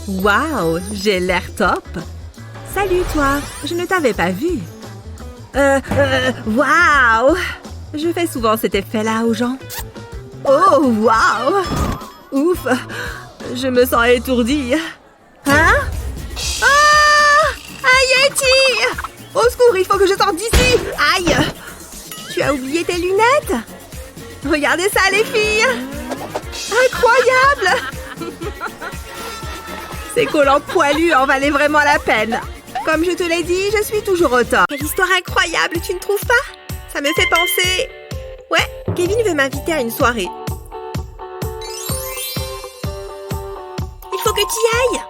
Waouh, j'ai l'air top. Salut toi, je ne t'avais pas vu. Waouh. Je fais souvent cet effet-là aux gens. Oh, waouh. Ouf, je me sens étourdie. Hein? Ah! Un Yeti! Au secours, il faut que je sorte d'ici! Aïe! Tu as oublié tes lunettes? Regardez ça, les filles! Incroyable! Ces collants poilus en valaient vraiment la peine. Comme je te l'ai dit, je suis toujours au top. Quelle histoire incroyable, tu ne trouves pas? Ça me fait penser... Ouais, Kevin veut m'inviter à une soirée. Il faut que tu y ailles!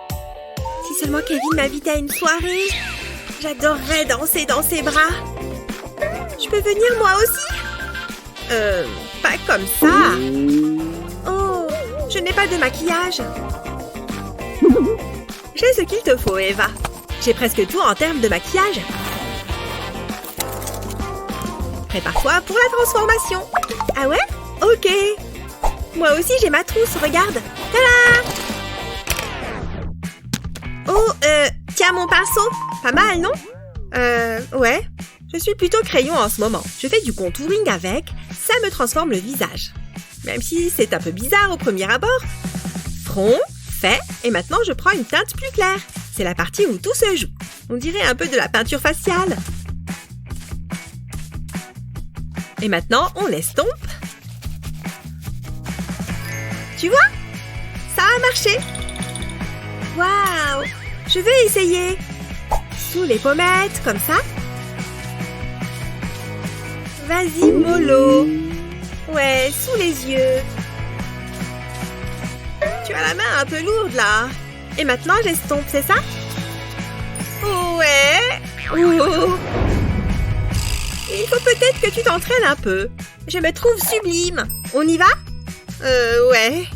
Si seulement Kevin m'invitait à une soirée, j'adorerais danser dans ses bras. Je peux venir moi aussi? Pas comme ça. Oh, je n'ai pas de maquillage. J'ai ce qu'il te faut, Eva. J'ai presque tout en termes de maquillage. Prépare-toi pour la transformation. Ah ouais? Ok. Moi aussi, j'ai ma trousse, regarde. Tada! Oh, tiens mon pinceau. Pas mal, non? Ouais. Je suis plutôt crayon en ce moment. Je fais du contouring avec. Ça me transforme le visage. Même si c'est un peu bizarre au premier abord. Front, fait, et maintenant je prends une teinte plus claire. C'est la partie où tout se joue. On dirait un peu de la peinture faciale. Et maintenant, on l'estompe. Tu vois? Ça a marché. Waouh! Je vais essayer. Sous les pommettes, comme ça. Vas-y, mollo. Ouais, sous les yeux. Tu as la main un peu lourde, là. Et maintenant, j'estompe, c'est ça? Ouais. Oh. Il faut peut-être que tu t'entraînes un peu. Je me trouve sublime. On y va? Ouais.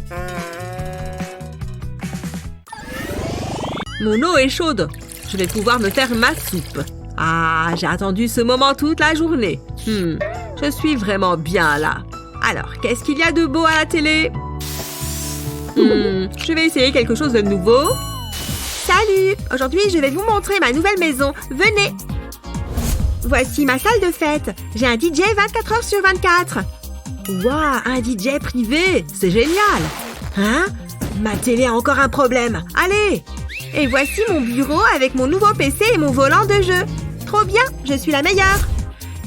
Mon eau est chaude. Je vais pouvoir me faire ma soupe. Ah, j'ai attendu ce moment toute la journée. Je suis vraiment bien là. Alors, qu'est-ce qu'il y a de beau à la télé? Je vais essayer quelque chose de nouveau. Salut! Aujourd'hui, je vais vous montrer ma nouvelle maison. Venez! Voici ma salle de fête. J'ai un DJ 24 heures sur 24. Waouh, un DJ privé! C'est génial! Hein? Ma télé a encore un problème. Allez! Et voici mon bureau avec mon nouveau PC et mon volant de jeu. Trop bien, je suis la meilleure.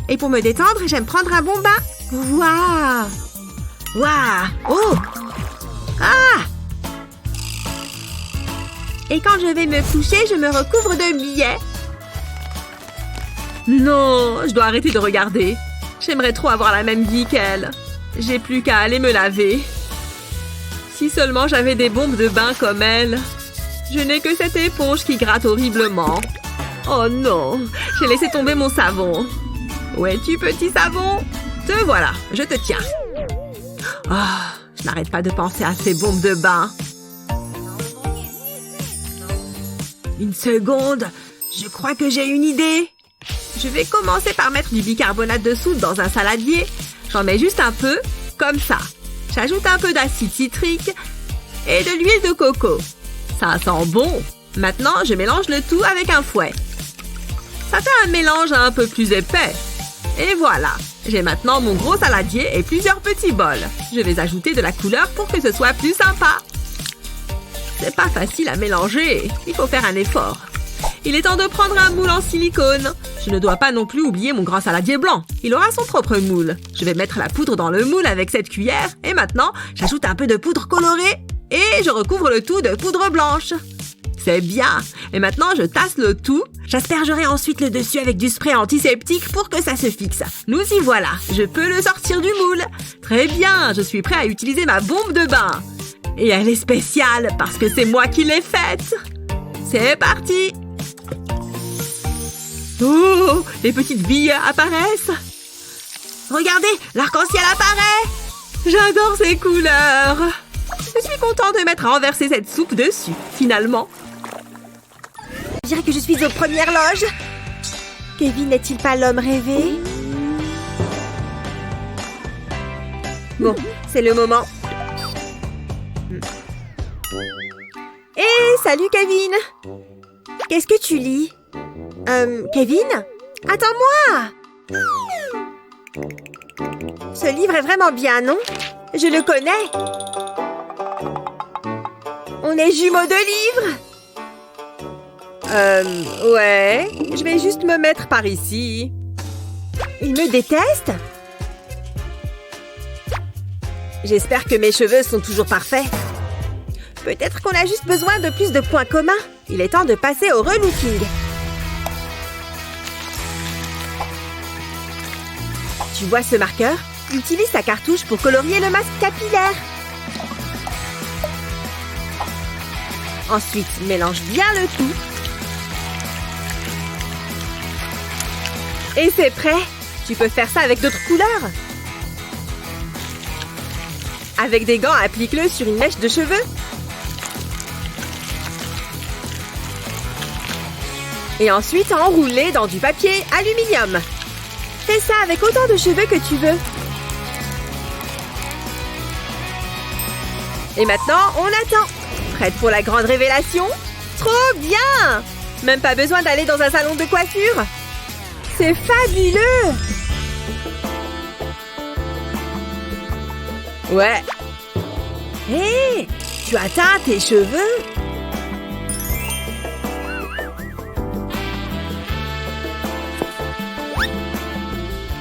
Et pour me détendre, j'aime prendre un bon bain. Waouh! Waouh! Oh! Ah! Et quand je vais me coucher, je me recouvre de billets. Non, je dois arrêter de regarder. J'aimerais trop avoir la même vie qu'elle. J'ai plus qu'à aller me laver. Si seulement j'avais des bombes de bain comme elle. Je n'ai que cette éponge qui gratte horriblement. Oh non, j'ai laissé tomber mon savon. Où es-tu, petit savon? Te voilà, je te tiens. Oh, je n'arrête pas de penser à ces bombes de bain. Une seconde, je crois que j'ai une idée. Je vais commencer par mettre du bicarbonate de soude dans un saladier. J'en mets juste un peu, comme ça. J'ajoute un peu d'acide citrique et de l'huile de coco. Ça sent bon. Maintenant, je mélange le tout avec un fouet. Ça fait un mélange un peu plus épais. Et voilà. J'ai maintenant mon gros saladier et plusieurs petits bols. Je vais ajouter de la couleur pour que ce soit plus sympa. C'est pas facile à mélanger. Il faut faire un effort. Il est temps de prendre un moule en silicone. Je ne dois pas non plus oublier mon grand saladier blanc. Il aura son propre moule. Je vais mettre la poudre dans le moule avec cette cuillère. Et maintenant, j'ajoute un peu de poudre colorée. Et je recouvre le tout de poudre blanche. C'est bien. Et maintenant, je tasse le tout. J'aspergerai ensuite le dessus avec du spray antiseptique pour que ça se fixe. Nous y voilà. Je peux le sortir du moule. Très bien. Je suis prêt à utiliser ma bombe de bain. Et elle est spéciale parce que c'est moi qui l'ai faite. C'est parti. Oh, les petites billes apparaissent. Regardez, l'arc-en-ciel apparaît. J'adore ces couleurs. Je suis contente de m'être renversé cette soupe dessus, finalement. Je dirais que je suis aux premières loges. Kevin n'est-il pas l'homme rêvé? Bon, c'est le moment. Et salut Kevin! Qu'est-ce que tu lis? Kevin? Attends-moi! Ce livre est vraiment bien, non? Je le connais! On est jumeaux de livres! Ouais, je vais juste me mettre par ici. Il me déteste? J'espère que mes cheveux sont toujours parfaits. Peut-être qu'on a juste besoin de plus de points communs. Il est temps de passer au relooking. Tu vois ce marqueur? Utilise ta cartouche pour colorier le masque capillaire. Ensuite, mélange bien le tout. Et c'est prêt! Tu peux faire ça avec d'autres couleurs. Avec des gants, applique-le sur une mèche de cheveux. Et ensuite, enroule-les dans du papier aluminium. Fais ça avec autant de cheveux que tu veux. Et maintenant, on attend. Prête pour la grande révélation? Trop bien! Même pas besoin d'aller dans un salon de coiffure. C'est fabuleux! Ouais. Hé! Tu as teint tes cheveux?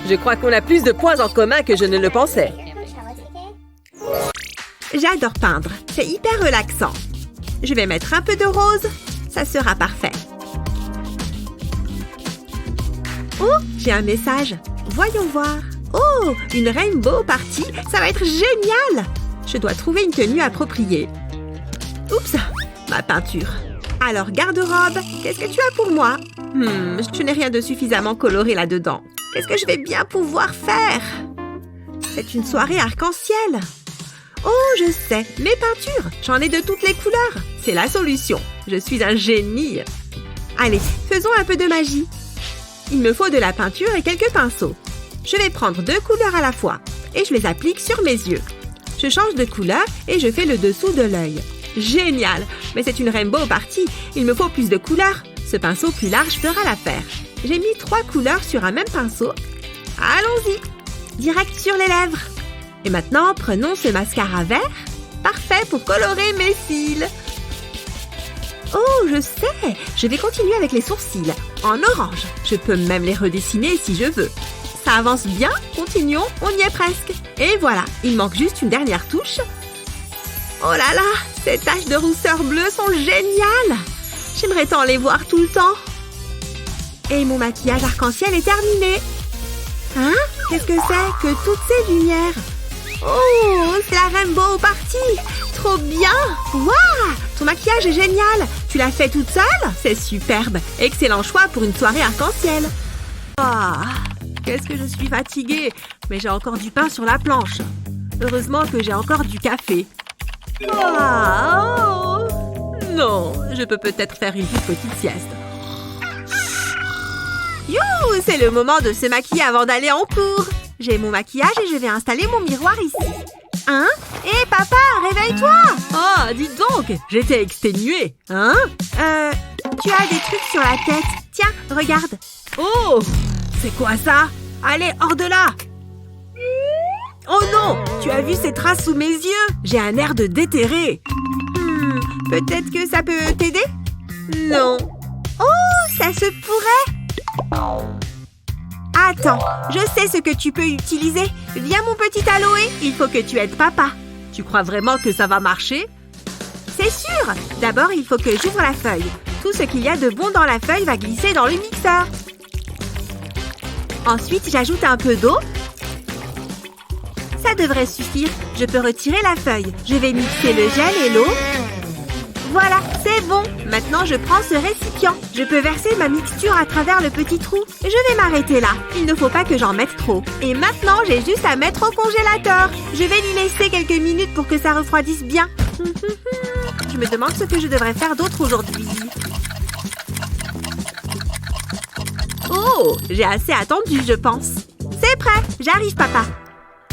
Je crois qu'on a plus de points en commun que je ne le pensais. J'adore peindre. C'est hyper relaxant. Je vais mettre un peu de rose. Ça sera parfait. Oh, j'ai un message. Voyons voir. Oh, une rainbow party. Ça va être génial. Je dois trouver une tenue appropriée. Oups, ma peinture. Alors, garde-robe, qu'est-ce que tu as pour moi? Je n'ai rien de suffisamment coloré là-dedans. Qu'est-ce que je vais bien pouvoir faire? C'est une soirée arc-en-ciel. Oh, je sais, mes peintures. J'en ai de toutes les couleurs. C'est la solution. Je suis un génie. Allez, faisons un peu de magie. Il me faut de la peinture et quelques pinceaux. Je vais prendre 2 couleurs à la fois et je les applique sur mes yeux. Je change de couleur et je fais le dessous de l'œil. Génial! Mais c'est une rainbow party. Il me faut plus de couleurs. Ce pinceau plus large fera l'affaire. J'ai mis 3 couleurs sur un même pinceau. Allons-y! Direct sur les lèvres. Et maintenant, prenons ce mascara vert. Parfait pour colorer mes cils. Oh, je sais! Je vais continuer avec les sourcils. En orange. Je peux même les redessiner si je veux. Ça avance bien. Continuons, on y est presque. Et voilà, il manque juste une dernière touche. Oh là là! Ces taches de rousseur bleue sont géniales! J'aimerais tant les voir tout le temps. Et mon maquillage arc-en-ciel est terminé. Hein? Qu'est-ce que c'est que toutes ces lumières? Oh, c'est la rainbow party! Trop bien! Waouh! Ton maquillage est génial! Tu l'as fait toute seule? C'est superbe! Excellent choix pour une soirée arc-en-ciel. Ah, qu'est-ce que je suis fatiguée! Mais j'ai encore du pain sur la planche. Heureusement que j'ai encore du café. Ah, oh. Non, je peux peut-être faire une toute petite sieste. Youhou, c'est le moment de se maquiller avant d'aller en cours. J'ai mon maquillage et je vais installer mon miroir ici. Hein? Hé, papa, réveille-toi! Oh, dites donc, j'étais exténuée. Hein? Tu as des trucs sur la tête. Tiens, regarde. Oh, c'est quoi ça? Allez, hors de là! Oh non, tu as vu ces traces sous mes yeux? J'ai un air de déterré. Peut-être que ça peut t'aider? Non. Oh, ça se pourrait. Attends, je sais ce que tu peux utiliser. Viens mon petit aloé, il faut que tu aides papa. Tu crois vraiment que ça va marcher? C'est sûr. D'abord, il faut que j'ouvre la feuille. Tout ce qu'il y a de bon dans la feuille va glisser dans le mixeur. Ensuite, j'ajoute un peu d'eau. Ça devrait suffire. Je peux retirer la feuille. Je vais mixer le gel et l'eau. Voilà, c'est bon. Maintenant, je prends ce récipient. Je peux verser ma mixture à travers le petit trou. Je vais m'arrêter là. Il ne faut pas que j'en mette trop. Et maintenant, j'ai juste à mettre au congélateur. Je vais lui laisser quelques minutes pour que ça refroidisse bien. Je me demande ce que je devrais faire d'autre aujourd'hui. Oh, j'ai assez attendu, je pense. C'est prêt. J'arrive, papa.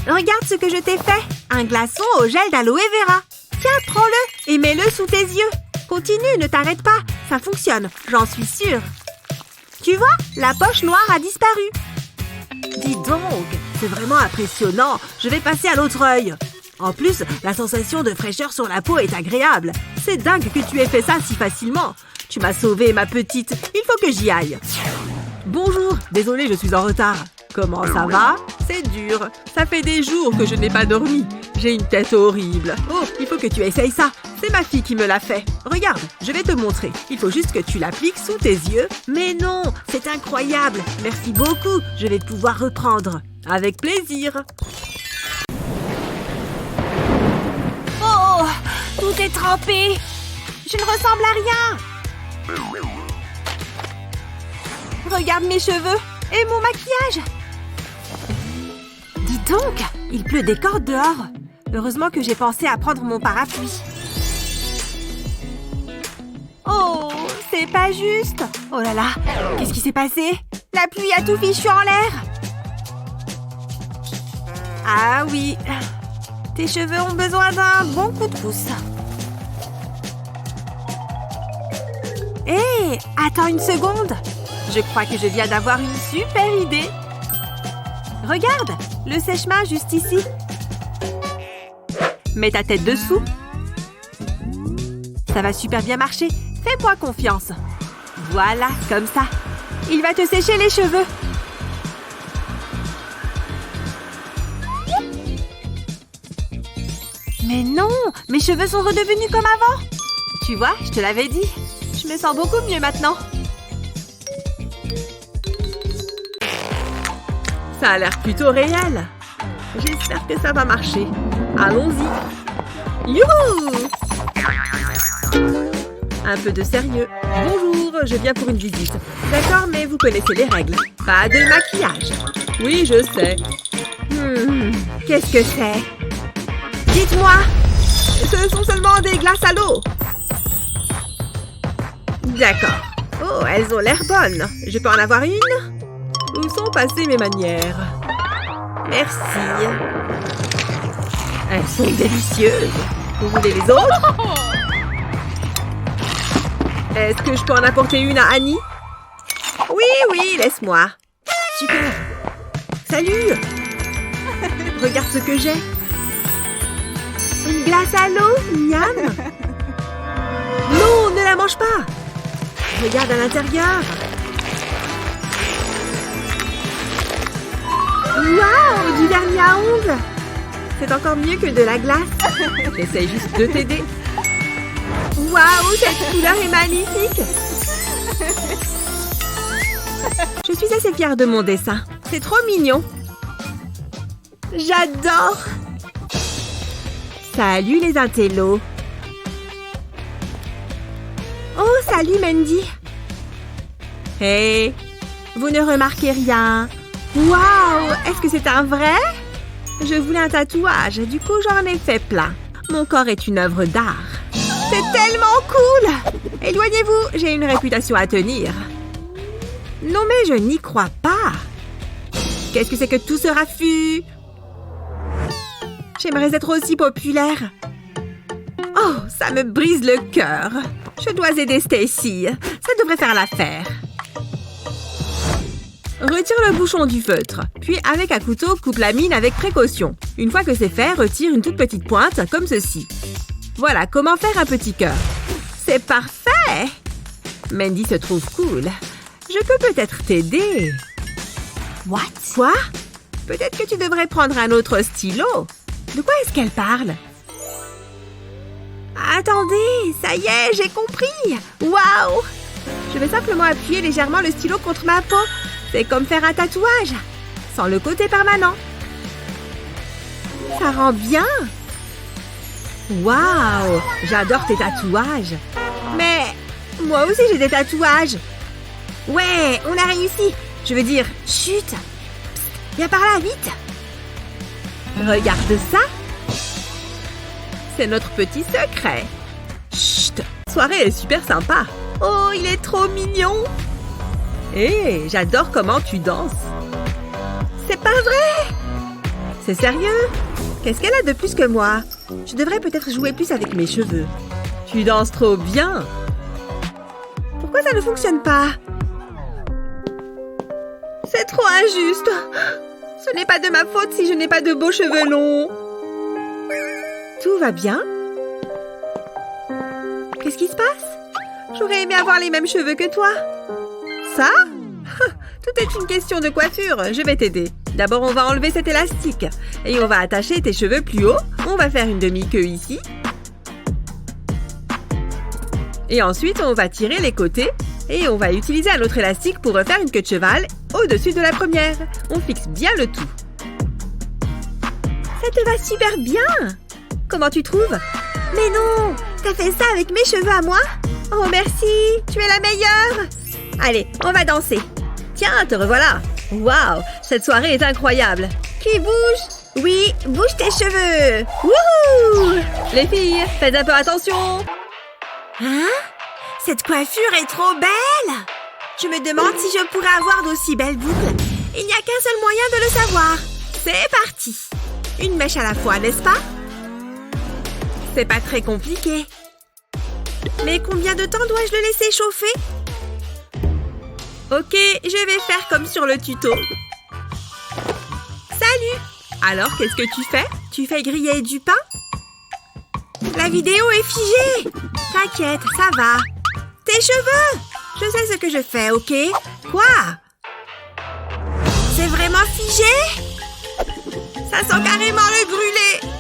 Regarde ce que je t'ai fait. Un glaçon au gel d'aloe vera. Tiens, prends-le et mets-le sous tes yeux. Continue, ne t'arrête pas. Ça fonctionne, j'en suis sûre. Tu vois, la poche noire a disparu. Dis donc, c'est vraiment impressionnant. Je vais passer à l'autre œil. En plus, la sensation de fraîcheur sur la peau est agréable. C'est dingue que tu aies fait ça si facilement. Tu m'as sauvée, ma petite. Il faut que j'y aille. Bonjour, désolée, je suis en retard. Comment ça va? C'est dur. Ça fait des jours que je n'ai pas dormi. J'ai une tête horrible. Oh, il faut que tu essayes ça. C'est ma fille qui me l'a fait. Regarde, je vais te montrer. Il faut juste que tu l'appliques sous tes yeux. Mais non, c'est incroyable. Merci beaucoup. Je vais pouvoir reprendre. Avec plaisir. Oh, tout est trempé. Je ne ressemble à rien. Regarde mes cheveux et mon maquillage. Dis donc, il pleut des cordes dehors. Heureusement que j'ai pensé à prendre mon parapluie. Oh, c'est pas juste. Oh là là, qu'est-ce qui s'est passé? La pluie a tout fichu en l'air. Ah oui, tes cheveux ont besoin d'un bon coup de pouce. Hé, attends une seconde. Je crois que je viens d'avoir une super idée. Regarde, le sèche-main juste ici. Mets ta tête dessous. Ça va super bien marcher. Fais-moi confiance. Voilà, comme ça. Il va te sécher les cheveux. Mais non, mes cheveux sont redevenus comme avant. Tu vois, je te l'avais dit. Je me sens beaucoup mieux maintenant. Ça a l'air plutôt réel. J'espère que ça va marcher. Allons-y. Youhou! Un peu de sérieux. Bonjour, je viens pour une visite. D'accord, mais vous connaissez les règles. Pas de maquillage. Oui, je sais. Qu'est-ce que c'est? Dites-moi! Ce sont seulement des glaces à l'eau. D'accord. Oh, elles ont l'air bonnes. Je peux en avoir une? Où sont passées mes manières? Merci. Elles sont délicieuses. Vous voulez les autres? Est-ce que je peux en apporter une à Annie? Oui, laisse-moi. Super. Salut. Regarde ce que j'ai. Une glace à l'eau, miam. Non, ne la mange pas. Regarde à l'intérieur. Waouh, du vernis à ongles. C'est encore mieux que de la glace. J'essaye juste de t'aider. Waouh, cette couleur est magnifique. Je suis assez fière de mon dessin. C'est trop mignon. J'adore. Salut les intellos. Oh, salut Mandy. Hey, vous ne remarquez rien. Waouh, est-ce que c'est un vrai? Je voulais un tatouage, du coup j'en ai fait plein. Mon corps est une œuvre d'art. C'est tellement cool! Éloignez-vous, j'ai une réputation à tenir. Non mais je n'y crois pas. Qu'est-ce que c'est que tout ce raffut? J'aimerais être aussi populaire. Oh, ça me brise le cœur. Je dois aider Stacy. Ça devrait faire l'affaire. Retire le bouchon du feutre. Puis, avec un couteau, coupe la mine avec précaution. Une fois que c'est fait, retire une toute petite pointe, comme ceci. Voilà comment faire un petit cœur. C'est parfait! Mandy se trouve cool. Je peux peut-être t'aider. What? Quoi? Peut-être que tu devrais prendre un autre stylo. De quoi est-ce qu'elle parle? Attendez, ça y est, j'ai compris! Waouh! Je vais simplement appuyer légèrement le stylo contre ma peau. C'est comme faire un tatouage, sans le côté permanent. Ça rend bien! Waouh! J'adore tes tatouages. Mais moi aussi j'ai des tatouages. Ouais, on a réussi. Je veux dire, chut! Psst, viens par là, vite! Regarde ça! C'est notre petit secret. Chut! Soirée est super sympa. Oh, il est trop mignon! Hé, j'adore comment tu danses. C'est pas vrai! C'est sérieux? Qu'est-ce qu'elle a de plus que moi? Je devrais peut-être jouer plus avec mes cheveux. Tu danses trop bien. Pourquoi ça ne fonctionne pas? C'est trop injuste. Ce n'est pas de ma faute si je n'ai pas de beaux cheveux longs. Tout va bien? Qu'est-ce qui se passe? J'aurais aimé avoir les mêmes cheveux que toi. Ça? Tout est une question de coiffure. Je vais t'aider. D'abord, on va enlever cet élastique. Et on va attacher tes cheveux plus haut. On va faire une demi-queue ici. Et ensuite, on va tirer les côtés. Et on va utiliser un autre élastique pour refaire une queue de cheval au-dessus de la première. On fixe bien le tout. Ça te va super bien. Comment tu trouves? Mais non, t'as fait ça avec mes cheveux à moi? Oh merci, tu es la meilleure. Allez, on va danser. Tiens, te revoilà. Waouh, cette soirée est incroyable. Qui bouge? Oui, bouge tes cheveux. Wouhou! Les filles, faites un peu attention. Hein? Cette coiffure est trop belle. Je me demande si je pourrais avoir d'aussi belles boucles. Il n'y a qu'un seul moyen de le savoir. C'est parti. Une mèche à la fois, n'est-ce pas? C'est pas très compliqué. Mais combien de temps dois-je le laisser chauffer? Ok, je vais faire comme sur le tuto. Salut! Alors, qu'est-ce que tu fais? Tu fais griller du pain? La vidéo est figée! T'inquiète, ça va. Tes cheveux! Je sais ce que je fais, ok? Quoi? C'est vraiment figé? Ça sent carrément le brûlé!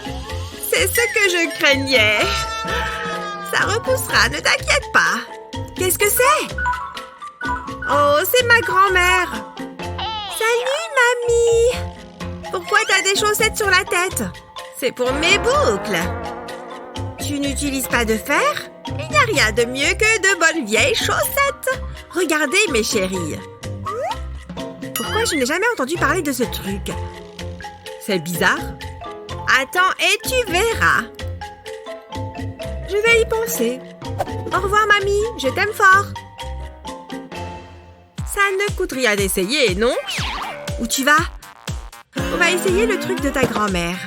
C'est ce que je craignais. Ça repoussera, ne t'inquiète pas. Qu'est-ce que c'est? Oh, c'est ma grand-mère. Salut, mamie. Pourquoi t'as des chaussettes sur la tête? C'est pour mes boucles. Tu n'utilises pas de fer? Il n'y a rien de mieux que de bonnes vieilles chaussettes. Regardez, mes chéris. Pourquoi je n'ai jamais entendu parler de ce truc? C'est bizarre. Attends et tu verras. Je vais y penser. Au revoir, mamie. Je t'aime fort. Ça ne coûte rien d'essayer, non? Où tu vas? On va essayer le truc de ta grand-mère.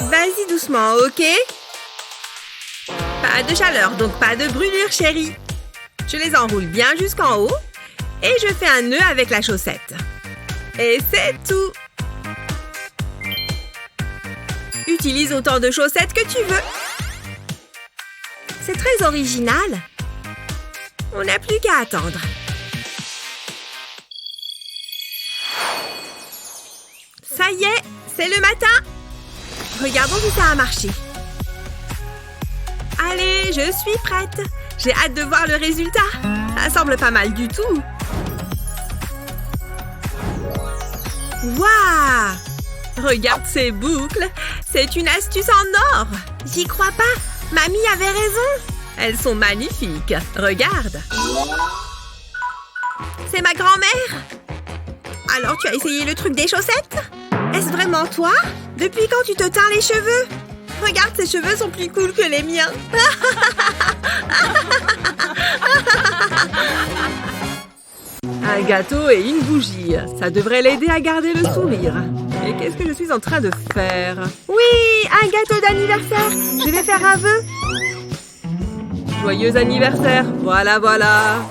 Vas-y doucement, ok? Pas de chaleur, donc pas de brûlure, chérie. Je les enroule bien jusqu'en haut et je fais un nœud avec la chaussette. Et c'est tout. Utilise autant de chaussettes que tu veux. C'est très original. On n'a plus qu'à attendre. Ça y est, c'est le matin. Regardons si ça a marché. Allez, je suis prête. J'ai hâte de voir le résultat. Ça semble pas mal du tout. Waouh! Regarde ces boucles. C'est une astuce en or. J'y crois pas. Mamie avait raison. Elles sont magnifiques. Regarde. C'est ma grand-mère. Alors, tu as essayé le truc des chaussettes? Est-ce vraiment toi? Depuis quand tu te teins les cheveux? Regarde, ces cheveux sont plus cool que les miens. Un gâteau et une bougie. Ça devrait l'aider à garder le sourire. Et qu'est-ce que je suis en train de faire? Oui, un gâteau d'anniversaire. Je vais faire un vœu. Joyeux anniversaire. Voilà, voilà.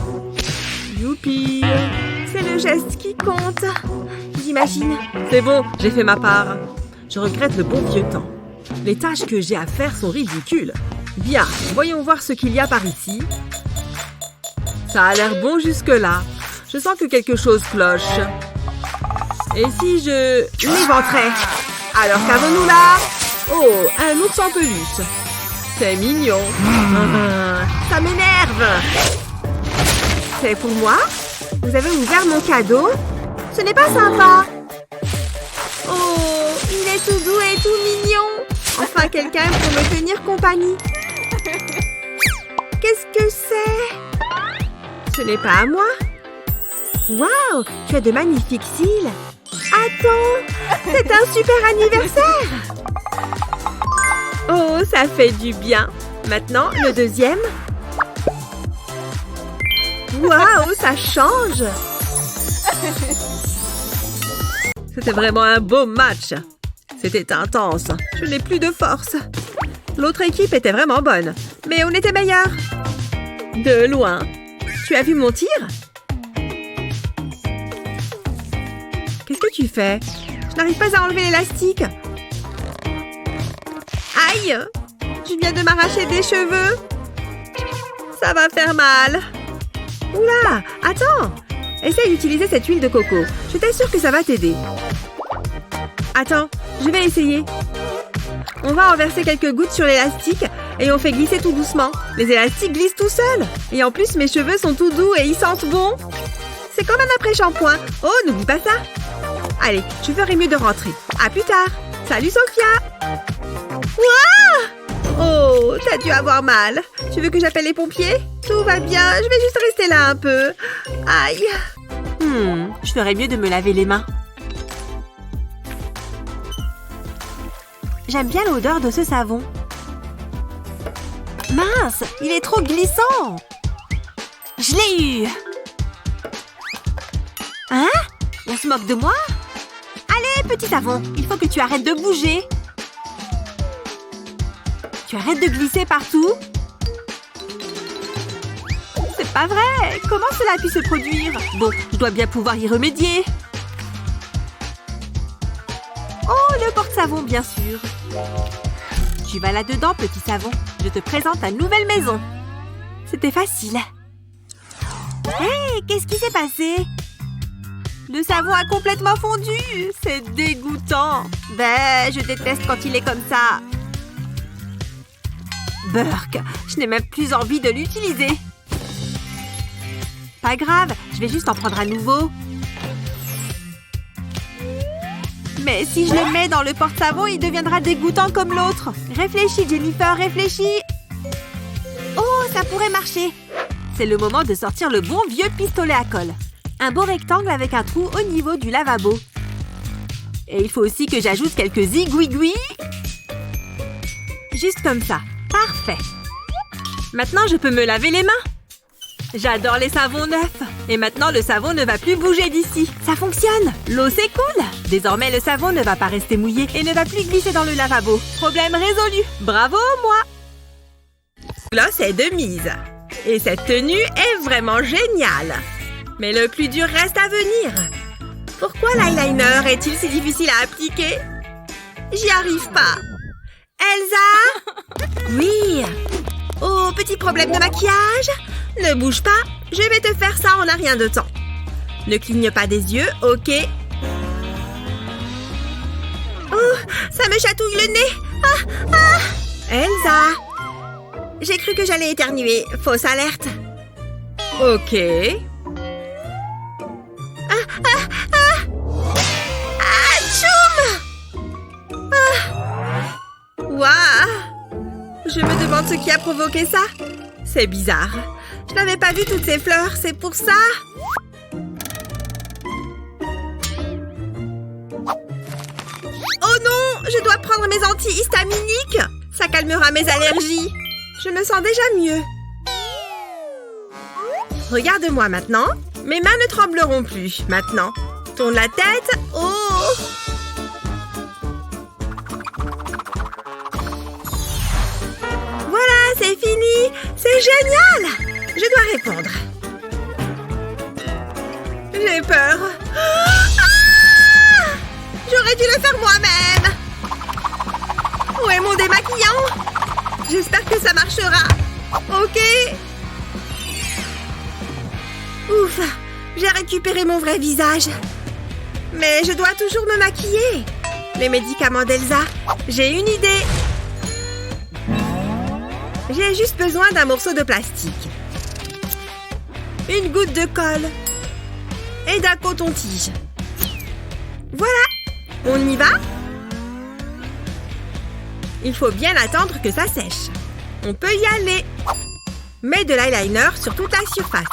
Youpi. C'est le geste qui compte. J'imagine. C'est bon, j'ai fait ma part. Je regrette le bon vieux temps. Les tâches que j'ai à faire sont ridicules. Bien, voyons voir ce qu'il y a par ici. Ça a l'air bon jusque-là. Je sens que quelque chose cloche. Et si je l'éventrais? Alors qu'avons-nous là? Oh, un ours en peluche. C'est mignon. Ça m'énerve. C'est pour moi? Vous avez ouvert mon cadeau? Ce n'est pas sympa. Oh, il est tout doux et tout mignon. Enfin, quelqu'un pour me tenir compagnie. Qu'est-ce que c'est? Ce n'est pas à moi. Waouh, tu as de magnifiques cils. Attends, c'est un super anniversaire. Oh, ça fait du bien. Maintenant, le deuxième. Waouh, ça change. C'était vraiment un beau match. C'était intense. Je n'ai plus de force. L'autre équipe était vraiment bonne, mais on était meilleurs. De loin. Tu as vu mon tir? Qu'est-ce que tu fais? Je n'arrive pas à enlever l'élastique. Aïe! Je viens de m'arracher des cheveux. Ça va faire mal. Oula! Attends! Essaye d'utiliser cette huile de coco. Je t'assure que ça va t'aider. Attends, je vais essayer. On va en verser quelques gouttes sur l'élastique et on fait glisser tout doucement. Les élastiques glissent tout seuls. Et en plus, mes cheveux sont tout doux et ils sentent bon. C'est comme un après-shampoing. Oh, n'oublie pas ça. Allez, je ferai mieux de rentrer. À plus tard. Salut, Sophia. Ouah! Oh, t'as dû avoir mal. Tu veux que j'appelle les pompiers? Tout va bien, je vais juste rester là un peu. Aïe. Je ferais mieux de me laver les mains. J'aime bien l'odeur de ce savon. Mince, il est trop glissant. Je l'ai eu. Hein? On se moque de moi? Allez, petit savon, il faut que tu arrêtes de bouger. Tu arrêtes de glisser partout? C'est pas vrai! Comment cela a pu se produire? Bon, je dois bien pouvoir y remédier. Oh, le porte-savon, bien sûr. Tu vas là-dedans, petit savon. Je te présente ta nouvelle maison. C'était facile. Hé, qu'est-ce qui s'est passé? Le savon a complètement fondu. C'est dégoûtant. Ben, je déteste quand il est comme ça. Burk, je n'ai même plus envie de l'utiliser. Pas grave, je vais juste en prendre un nouveau. Mais si je le mets dans le porte-savon, il deviendra dégoûtant comme l'autre. Réfléchis, Jennifer, réfléchis. Oh, ça pourrait marcher. C'est le moment de sortir le bon vieux pistolet à colle. Un beau rectangle avec un trou au niveau du lavabo. Et il faut aussi que j'ajoute quelques zigouigouis. Juste comme ça. Parfait. Maintenant, je peux me laver les mains. J'adore les savons neufs. Et maintenant, le savon ne va plus bouger d'ici. Ça fonctionne. L'eau s'écoule. Désormais, le savon ne va pas rester mouillé et ne va plus glisser dans le lavabo. Problème résolu. Bravo, moi. Gloss est de mise. Et cette tenue est vraiment géniale. Mais le plus dur reste à venir. Pourquoi l'eyeliner est-il si difficile à appliquer? J'y arrive pas. Elsa? Oui. Oh, petit problème de maquillage. Ne bouge pas, je vais te faire ça en un rien de temps. Ne cligne pas des yeux, ok? Oh, ça me chatouille le nez. Elsa? J'ai cru que j'allais éternuer. Fausse alerte. Ok. Tchoum! Waouh! Je me demande ce qui a provoqué ça. C'est bizarre. Je n'avais pas vu toutes ces fleurs, c'est pour ça. Oh non, je dois prendre mes antihistaminiques. Ça calmera mes allergies. Je me sens déjà mieux. Regarde-moi maintenant. Mes mains ne trembleront plus maintenant. Tourne la tête. Oh! Voilà, c'est fini. C'est génial. Je dois répondre. J'ai peur. Ah! J'aurais dû le faire moi-même. Où est mon démaquillant? J'espère que ça marchera. Ok. Ouf, j'ai récupéré mon vrai visage. Mais je dois toujours me maquiller. Les médicaments d'Elsa. J'ai une idée. J'ai juste besoin d'un morceau de plastique. Une goutte de colle. Et d'un coton-tige. Voilà. On y va? Il faut bien attendre que ça sèche. On peut y aller. Mets de l'eyeliner sur toute la surface.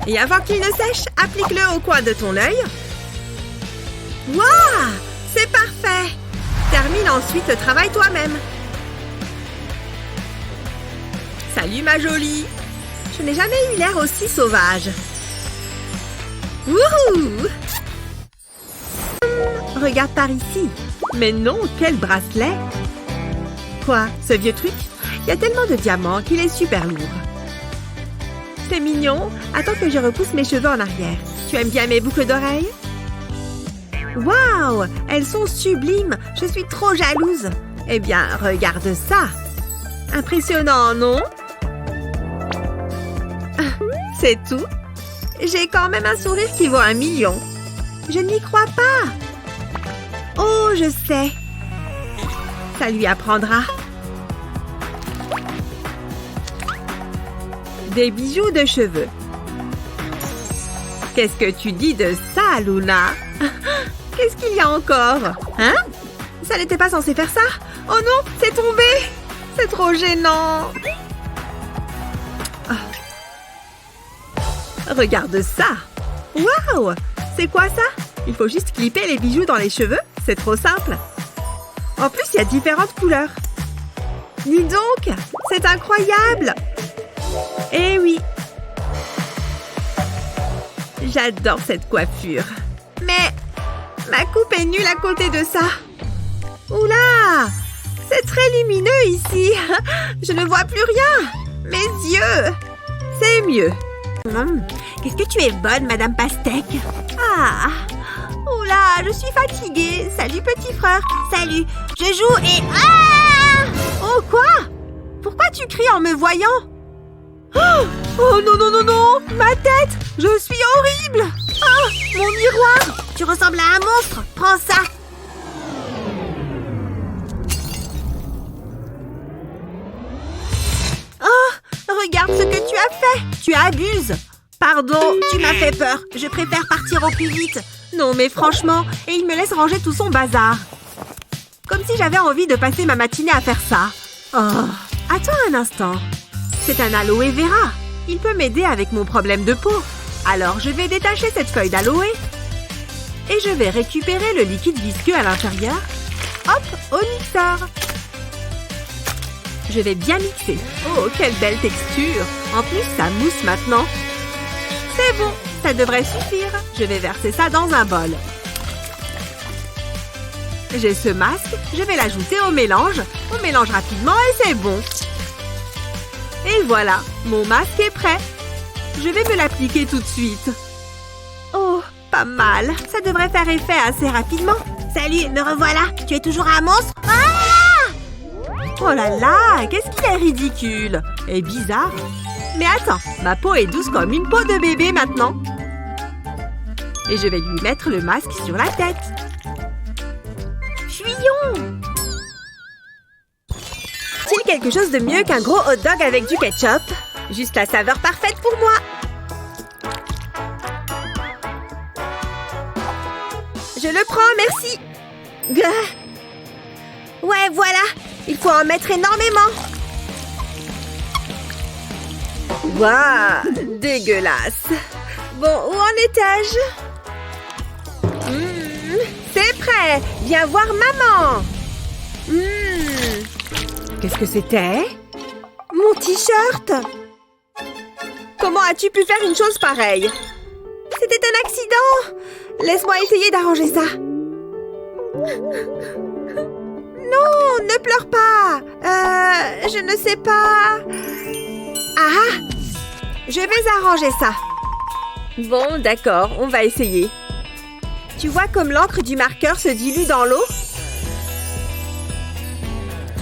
Et avant qu'il ne sèche, applique-le au coin de ton œil. Waouh! C'est parfait! Termine ensuite le travail toi-même. Salut ma jolie! Je n'ai jamais eu l'air aussi sauvage. Wouhou! Regarde par ici. Mais non, quel bracelet! Quoi, ce vieux truc? Il y a tellement de diamants qu'il est super lourd. C'est mignon. Attends que je repousse mes cheveux en arrière. Tu aimes bien mes boucles d'oreilles? Waouh! Elles sont sublimes! Je suis trop jalouse! Eh bien, regarde ça! Impressionnant, non? C'est tout? J'ai quand même un sourire qui vaut 1 million. Je n'y crois pas! Oh, je sais! Ça lui apprendra. Des bijoux de cheveux. Qu'est-ce que tu dis de ça, Luna? Qu'est-ce qu'il y a encore? Hein? Ça n'était pas censé faire ça? Oh non, c'est tombé! C'est trop gênant! Oh. Regarde ça! Waouh! C'est quoi ça? Il faut juste clipper les bijoux dans les cheveux? C'est trop simple! En plus, il y a différentes couleurs. Dis donc! C'est incroyable! Eh oui! J'adore cette coiffure. Mais ma coupe est nulle à côté de ça. Oula! C'est très lumineux ici. Je ne vois plus rien. Mes yeux. C'est mieux. Qu'est-ce que tu es bonne, Madame Pastèque. Ah! Oula, je suis fatiguée. Salut, petit frère. Salut. Je joue et... Ah! Oh, quoi? Pourquoi tu cries en me voyant? Oh non, non, non, non! Ma tête! Je suis horrible! Oh, mon miroir! Tu ressembles à un monstre! Prends ça! Oh! Regarde ce que tu as fait! Tu abuses! Pardon, tu m'as fait peur. Je préfère partir au plus vite. Non, mais franchement, et il me laisse ranger tout son bazar. Comme si j'avais envie de passer ma matinée à faire ça. Oh! Attends un instant. C'est un aloe vera. Il peut m'aider avec mon problème de peau. Alors, je vais détacher cette feuille d'aloe. Et je vais récupérer le liquide visqueux à l'intérieur. Hop, au mixeur. Je vais bien mixer. Oh, quelle belle texture. En plus, ça mousse maintenant. C'est bon, ça devrait suffire. Je vais verser ça dans un bol. J'ai ce masque. Je vais l'ajouter au mélange. On mélange rapidement et c'est bon. Et voilà, mon masque est prêt. Je vais me l'appliquer tout de suite. Oh, pas mal. Ça devrait faire effet assez rapidement. Salut, me revoilà. Tu es toujours un monstre? Ah! Oh là là, qu'est-ce qu'il est ridicule et bizarre. Mais attends, ma peau est douce comme une peau de bébé maintenant. Et je vais lui mettre le masque sur la tête. Fuyons! Est-il quelque chose de mieux qu'un gros hot dog avec du ketchup? Juste la saveur parfaite pour moi. Je le prends, merci. Ouais, voilà. Il faut en mettre énormément. Waouh, dégueulasse. Bon, où en étais-je? C'est prêt. Viens voir maman. Qu'est-ce que c'était? Mon t-shirt. Comment as-tu pu faire une chose pareille? C'était un accident. Laisse-moi essayer d'arranger ça. Non, ne pleure pas. Je ne sais pas. Ah! Je vais arranger ça. Bon, d'accord, on va essayer. Tu vois comme l'encre du marqueur se dilue dans l'eau?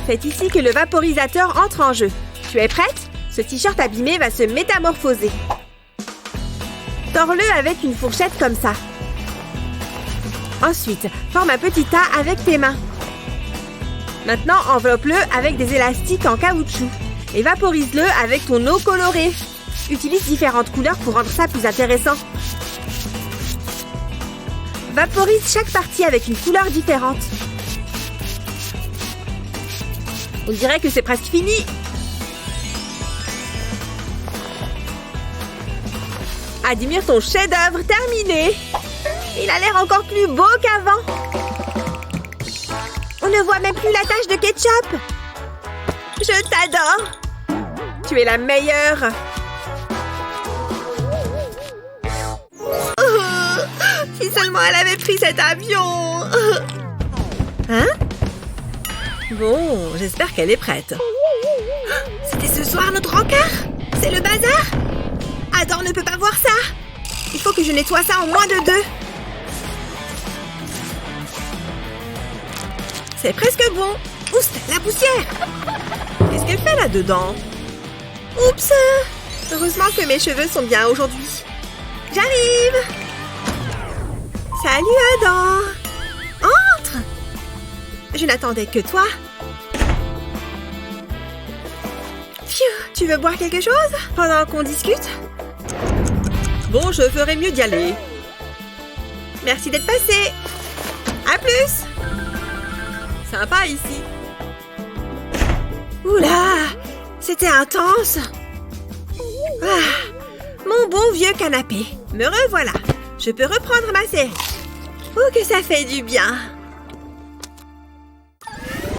C'est ici que le vaporisateur entre en jeu. Tu es prête? Ce t-shirt abîmé va se métamorphoser. Tords-le avec une fourchette comme ça. Ensuite, forme un petit tas avec tes mains. Maintenant, enveloppe-le avec des élastiques en caoutchouc. Et vaporise-le avec ton eau colorée. Utilise différentes couleurs pour rendre ça plus intéressant. Vaporise chaque partie avec une couleur différente. On dirait que c'est presque fini. Admire ton chef-d'œuvre terminé. Il a l'air encore plus beau qu'avant. On ne voit même plus la tache de ketchup. Je t'adore. Tu es la meilleure. Si seulement elle avait pris cet avion. Hein? Bon, j'espère qu'elle est prête. C'était ce soir notre encart? C'est le bazar? Adam ne peut pas voir ça. Il faut que je nettoie ça en moins de 2. C'est presque bon. Oust, la poussière. Qu'est-ce qu'elle fait là-dedans? Oups! Heureusement que mes cheveux sont bien aujourd'hui. J'arrive! Salut Adam! Entre! Je n'attendais que toi. Pfiou, tu veux boire quelque chose pendant qu'on discute? Bon, je ferais mieux d'y aller. Merci d'être passé. À plus! Sympa ici. Oula! C'était intense. Ah, mon bon vieux canapé. Me revoilà. Je peux reprendre ma série. Oh, que ça fait du bien.